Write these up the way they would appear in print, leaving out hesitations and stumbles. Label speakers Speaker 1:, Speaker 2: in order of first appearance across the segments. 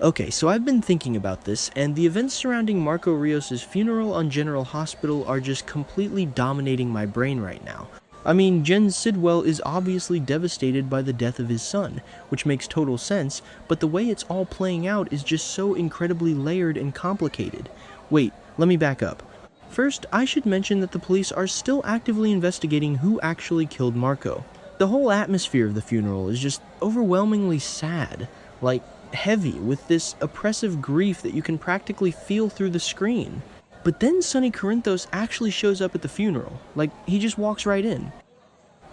Speaker 1: Okay, so I've been thinking about this, and the events surrounding Marco Rios' funeral on General Hospital are just completely dominating my brain right now. I mean, Jen Sidwell is obviously devastated by the death of his son, which makes total sense, but the way it's all playing out is just so incredibly layered and complicated. Wait, let me back up. First, I should mention that the police are still actively investigating who actually killed Marco. The whole atmosphere of the funeral is just overwhelmingly sad, like heavy, with this oppressive grief that you can practically feel through the screen. But then Sonny Corinthos actually shows up at the funeral, like he just walks right in.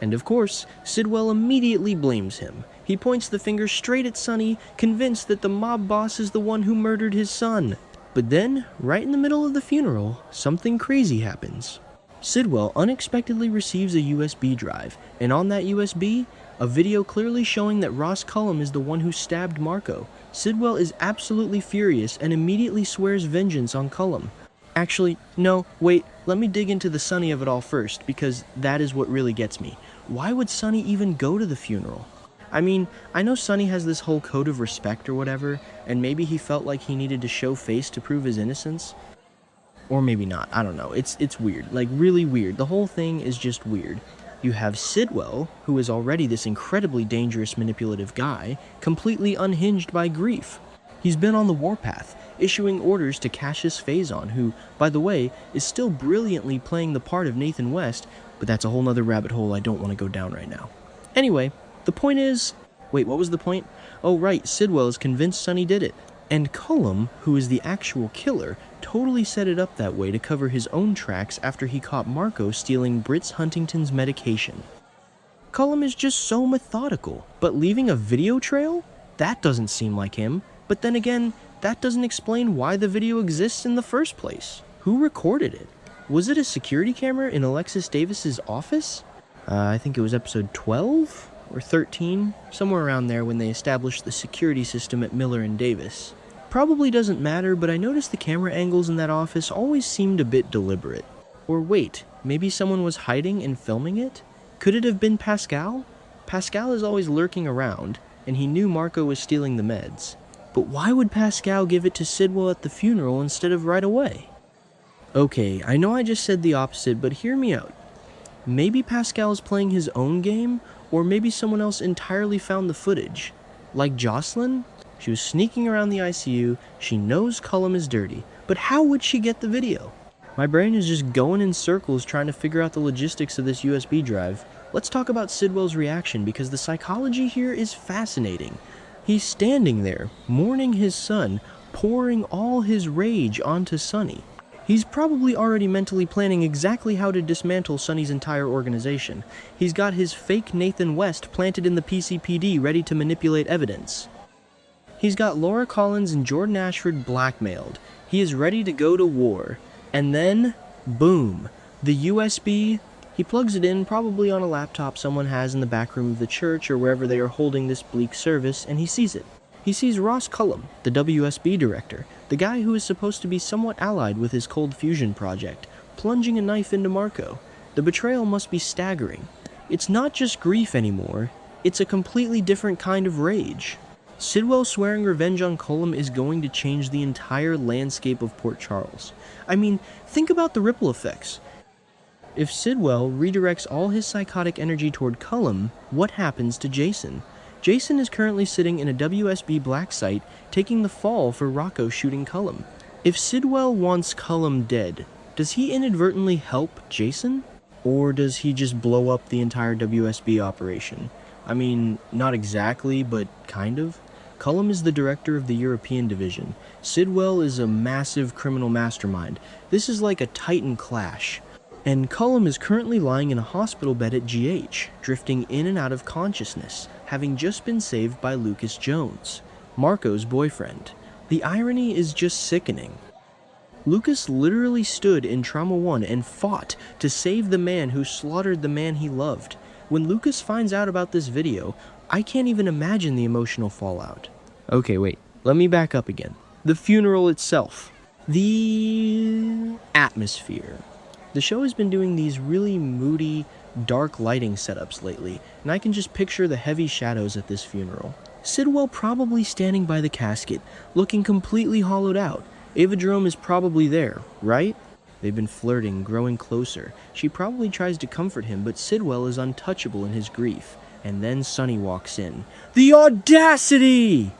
Speaker 1: And of course, Sidwell immediately blames him. He points the finger straight at Sonny, convinced that the mob boss is the one who murdered his son. But then, right in the middle of the funeral, something crazy happens. Sidwell unexpectedly receives a USB drive, and on that USB, a video clearly showing that Ross Cullum is the one who stabbed Marco. Sidwell is absolutely furious and immediately swears vengeance on Cullum. Actually, no, wait, let me dig into the Sonny of it all first, because that is what really gets me. Why would Sonny even go to the funeral? I mean, I know Sonny has this whole code of respect or whatever, and maybe he felt like he needed to show face to prove his innocence. Or maybe not, I don't know, it's weird, like really weird. The whole thing is just weird. You have Sidwell, who is already this incredibly dangerous manipulative guy, completely unhinged by grief. He's been on the warpath, issuing orders to Cassius Faison, who, by the way, is still brilliantly playing the part of Nathan West, but that's a whole nother rabbit hole I don't want to go down right now. Anyway, the point is... Wait, what was the point? Oh right, Sidwell is convinced Sonny did it. And Cullum, who is the actual killer, totally set it up that way to cover his own tracks after he caught Marco stealing Brits Huntington's medication. Cullum is just so methodical, but leaving a video trail? That doesn't seem like him. But then again, that doesn't explain why the video exists in the first place. Who recorded it? Was it a security camera in Alexis Davis's office? I think it was episode 12 or 13, somewhere around there when they established the security system at Miller and Davis. Probably doesn't matter, but I noticed the camera angles in that office always seemed a bit deliberate. Or wait, maybe someone was hiding and filming it? Could it have been Pascal? Pascal is always lurking around, and he knew Marco was stealing the meds. But why would Pascal give it to Sidwell at the funeral instead of right away? Okay, I know I just said the opposite, but hear me out. Maybe Pascal is playing his own game, or maybe someone else entirely found the footage. Like Jocelyn? She was sneaking around the ICU, she knows Cullum is dirty, but how would she get the video? My brain is just going in circles trying to figure out the logistics of this USB drive. Let's talk about Sidwell's reaction, because the psychology here is fascinating. He's standing there, mourning his son, pouring all his rage onto Sonny. He's probably already mentally planning exactly how to dismantle Sonny's entire organization. He's got his fake Nathan West planted in the PCPD ready to manipulate evidence. He's got Laura Collins and Jordan Ashford blackmailed. He is ready to go to war. And then, boom, the USB, he plugs it in probably on a laptop someone has in the back room of the church or wherever they are holding this bleak service, and he sees it. He sees Ross Cullum, the WSB director, the guy who is supposed to be somewhat allied with his cold fusion project, plunging a knife into Marco. The betrayal must be staggering. It's not just grief anymore, it's a completely different kind of rage. Sidwell swearing revenge on Cullum is going to change the entire landscape of Port Charles. I mean, think about the ripple effects. If Sidwell redirects all his psychotic energy toward Cullum, what happens to Jason? Jason is currently sitting in a WSB black site, taking the fall for Rocco shooting Cullum. If Sidwell wants Cullum dead, does he inadvertently help Jason? Or does he just blow up the entire WSB operation? I mean, not exactly, but kind of. Cullum is the director of the European division. Sidwell is a massive criminal mastermind. This is like a titan clash. And Cullum is currently lying in a hospital bed at GH, drifting in and out of consciousness, having just been saved by Lucas Jones, Marco's boyfriend. The irony is just sickening. Lucas literally stood in Trauma 1 and fought to save the man who slaughtered the man he loved. When Lucas finds out about this video, I can't even imagine the emotional fallout. Okay, wait, let me back up again. The funeral itself. The atmosphere. The show has been doing these really moody, dark lighting setups lately, and I can just picture the heavy shadows at this funeral. Sidwell probably standing by the casket, looking completely hollowed out. Ava Jerome is probably there, right? They've been flirting, growing closer. She probably tries to comfort him, but Sidwell is untouchable in his grief. And then Sonny walks in. The audacity!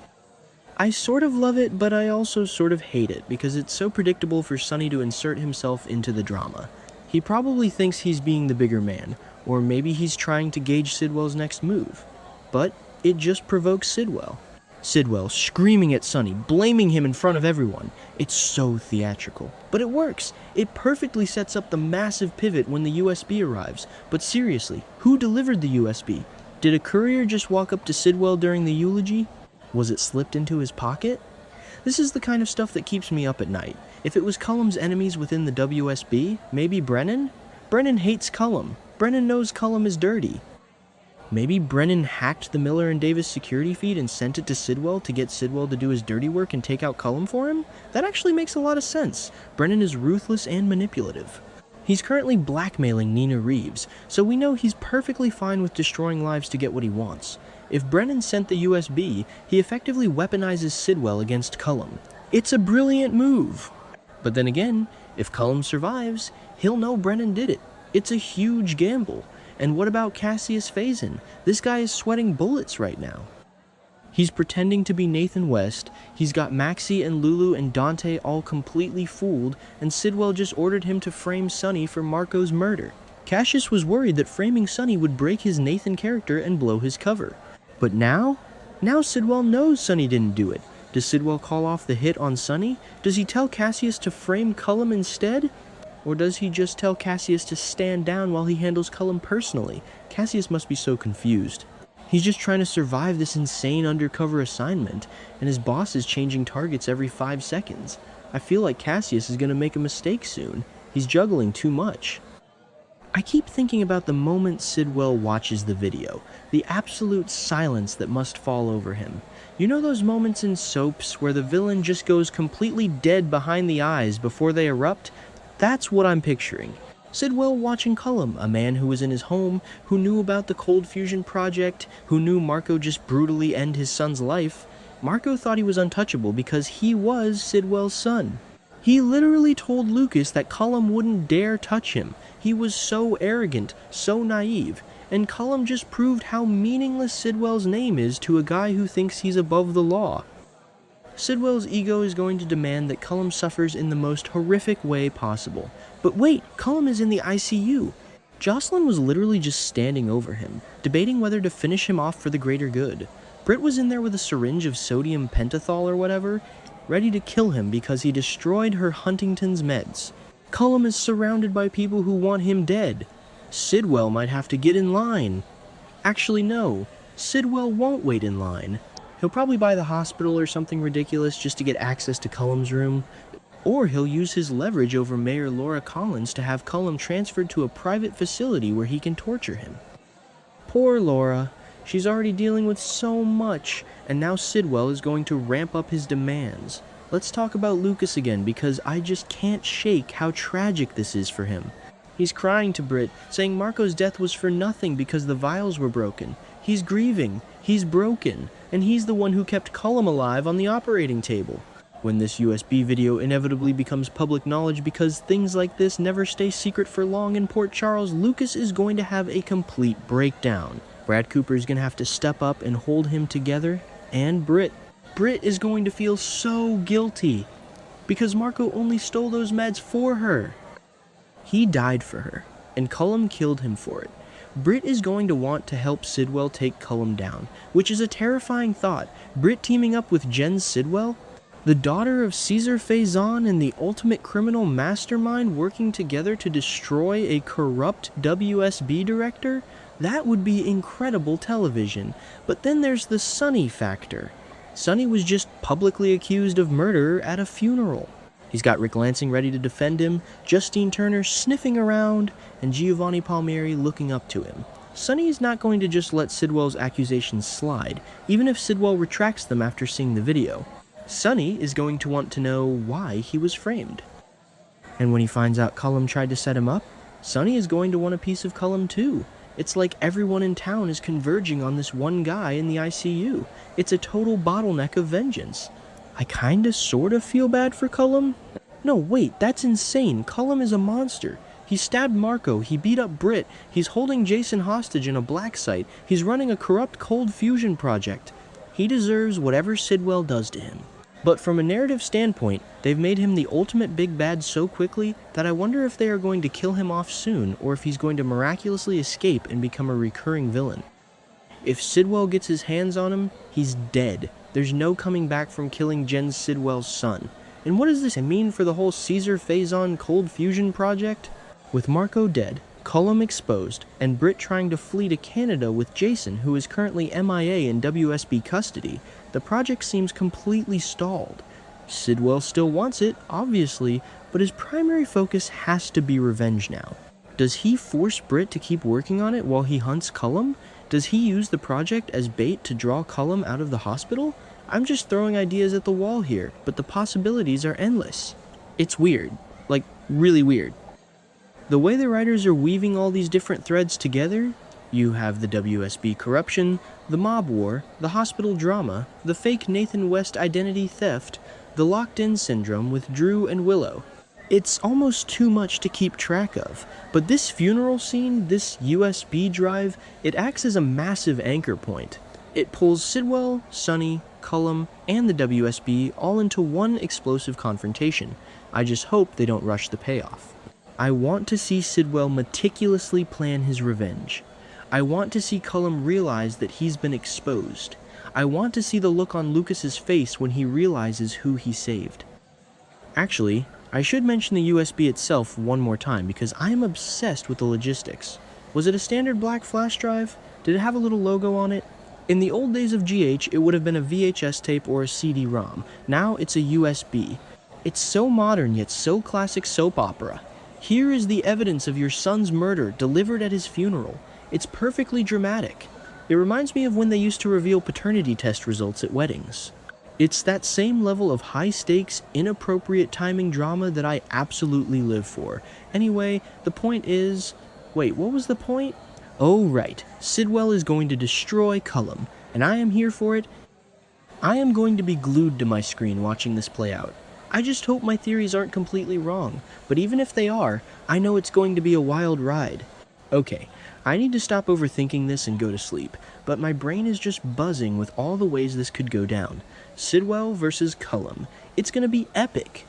Speaker 1: I sort of love it, but I also sort of hate it, because it's so predictable for Sonny to insert himself into the drama. He probably thinks he's being the bigger man, or maybe he's trying to gauge Sidwell's next move. But it just provokes Sidwell. Sidwell screaming at Sonny, blaming him in front of everyone. It's so theatrical. But it works. It perfectly sets up the massive pivot when the USB arrives. But seriously, who delivered the USB? Did a courier just walk up to Sidwell during the eulogy? Was it slipped into his pocket? This is the kind of stuff that keeps me up at night. If it was Cullum's enemies within the WSB, maybe Brennan? Brennan hates Cullum. Brennan knows Cullum is dirty. Maybe Brennan hacked the Miller and Davis security feed and sent it to Sidwell to get Sidwell to do his dirty work and take out Cullum for him? That actually makes a lot of sense. Brennan is ruthless and manipulative. He's currently blackmailing Nina Reeves, so we know he's perfectly fine with destroying lives to get what he wants. If Brennan sent the USB, he effectively weaponizes Sidwell against Cullum. It's a brilliant move. But then again, if Cullum survives, he'll know Brennan did it. It's a huge gamble. And what about Cassius Faison? This guy is sweating bullets right now. He's pretending to be Nathan West, he's got Maxie and Lulu and Dante all completely fooled, and Sidwell just ordered him to frame Sonny for Marco's murder. Cassius was worried that framing Sonny would break his Nathan character and blow his cover. But now Sidwell knows Sonny didn't do it. Does Sidwell call off the hit on Sonny? Does he tell Cassius to frame Cullum instead? Or does he just tell Cassius to stand down while he handles Cullum personally? Cassius must be so confused. He's just trying to survive this insane undercover assignment, and his boss is changing targets every 5 seconds. I feel like Cassius is going to make a mistake soon. He's juggling too much. I keep thinking about the moment Sidwell watches the video, the absolute silence that must fall over him. You know those moments in soaps where the villain just goes completely dead behind the eyes before they erupt? That's what I'm picturing. Sidwell watching Cullum, a man who was in his home, who knew about the Cold Fusion project, who knew Marco just brutally end his son's life. Marco thought he was untouchable because he was Sidwell's son. He literally told Lucas that Cullum wouldn't dare touch him. He was so arrogant, so naive, and Cullum just proved how meaningless Sidwell's name is to a guy who thinks he's above the law. Sidwell's ego is going to demand that Cullum suffers in the most horrific way possible. But wait, Cullum is in the ICU. Jocelyn was literally just standing over him, debating whether to finish him off for the greater good. Britt was in there with a syringe of sodium pentothal or whatever, ready to kill him because he destroyed her Huntington's meds. Cullum is surrounded by people who want him dead. Sidwell might have to get in line. Actually, no. Sidwell won't wait in line. He'll probably buy the hospital or something ridiculous just to get access to Cullum's room. Or he'll use his leverage over Mayor Laura Collins to have Cullum transferred to a private facility where he can torture him. Poor Laura. She's already dealing with so much, and now Sidwell is going to ramp up his demands. Let's talk about Lucas again, because I just can't shake how tragic this is for him. He's crying to Britt, saying Marco's death was for nothing because the vials were broken. He's grieving, he's broken, and he's the one who kept Cullum alive on the operating table. When this USB video inevitably becomes public knowledge because things like this never stay secret for long in Port Charles, Lucas is going to have a complete breakdown. Brad Cooper is going to have to step up and hold him together, and Britt. Britt is going to feel so guilty because Marco only stole those meds for her. He died for her, and Cullum killed him for it. Britt is going to want to help Sidwell take Cullum down, which is a terrifying thought. Britt teaming up with Jen Sidwell, the daughter of Caesar Faison and the ultimate criminal mastermind working together to destroy a corrupt WSB director? That would be incredible television. But then there's the Sonny factor. Sonny was just publicly accused of murder at a funeral. He's got Rick Lansing ready to defend him, Justine Turner sniffing around, and Giovanni Palmieri looking up to him. Sonny is not going to just let Sidwell's accusations slide, even if Sidwell retracts them after seeing the video. Sonny is going to want to know why he was framed. And when he finds out Cullum tried to set him up, Sonny is going to want a piece of Cullum too. It's like everyone in town is converging on this one guy in the ICU. It's a total bottleneck of vengeance. I kinda sorta feel bad for Cullum. No, wait, that's insane. Cullum is a monster. He stabbed Marco, he beat up Britt, he's holding Jason hostage in a black site, he's running a corrupt cold fusion project. He deserves whatever Sidwell does to him. But from a narrative standpoint, they've made him the ultimate big bad so quickly that I wonder if they are going to kill him off soon or if he's going to miraculously escape and become a recurring villain. If Sidwell gets his hands on him, he's dead. There's no coming back from killing Jen Sidwell's son. And what does this mean for the whole Caesar Phazon cold fusion project? With Marco dead, Cullum exposed, and Britt trying to flee to Canada with Jason, who is currently MIA in WSB custody, the project seems completely stalled. Sidwell still wants it, obviously, but his primary focus has to be revenge now. Does he force Britt to keep working on it while he hunts Cullum? Does he use the project as bait to draw Cullum out of the hospital? I'm just throwing ideas at the wall here, but the possibilities are endless. It's weird. Like, really weird. The way the writers are weaving all these different threads together, you have the WSB corruption, the mob war, the hospital drama, the fake Nathan West identity theft, the locked-in syndrome with Drew and Willow. It's almost too much to keep track of, but this funeral scene, this USB drive, it acts as a massive anchor point. It pulls Sidwell, Sonny, Cullum, and the WSB all into one explosive confrontation. I just hope they don't rush the payoff. I want to see Sidwell meticulously plan his revenge. I want to see Cullum realize that he's been exposed. I want to see the look on Lucas's face when he realizes who he saved. Actually, I should mention the USB itself one more time because I am obsessed with the logistics. Was it a standard black flash drive? Did it have a little logo on it? In the old days of GH, it would have been a VHS tape or a CD-ROM. Now it's a USB. It's so modern yet so classic soap opera. Here is the evidence of your son's murder delivered at his funeral. It's perfectly dramatic. It reminds me of when they used to reveal paternity test results at weddings. It's that same level of high-stakes, inappropriate timing drama that I absolutely live for. Anyway, the point is... Wait, what was the point? Oh, right. Sidwell is going to destroy Cullum, and I am here for it. I am going to be glued to my screen watching this play out. I just hope my theories aren't completely wrong, but even if they are, I know it's going to be a wild ride. Okay, I need to stop overthinking this and go to sleep, but my brain is just buzzing with all the ways this could go down. Sidwell versus Cullum. It's gonna be epic.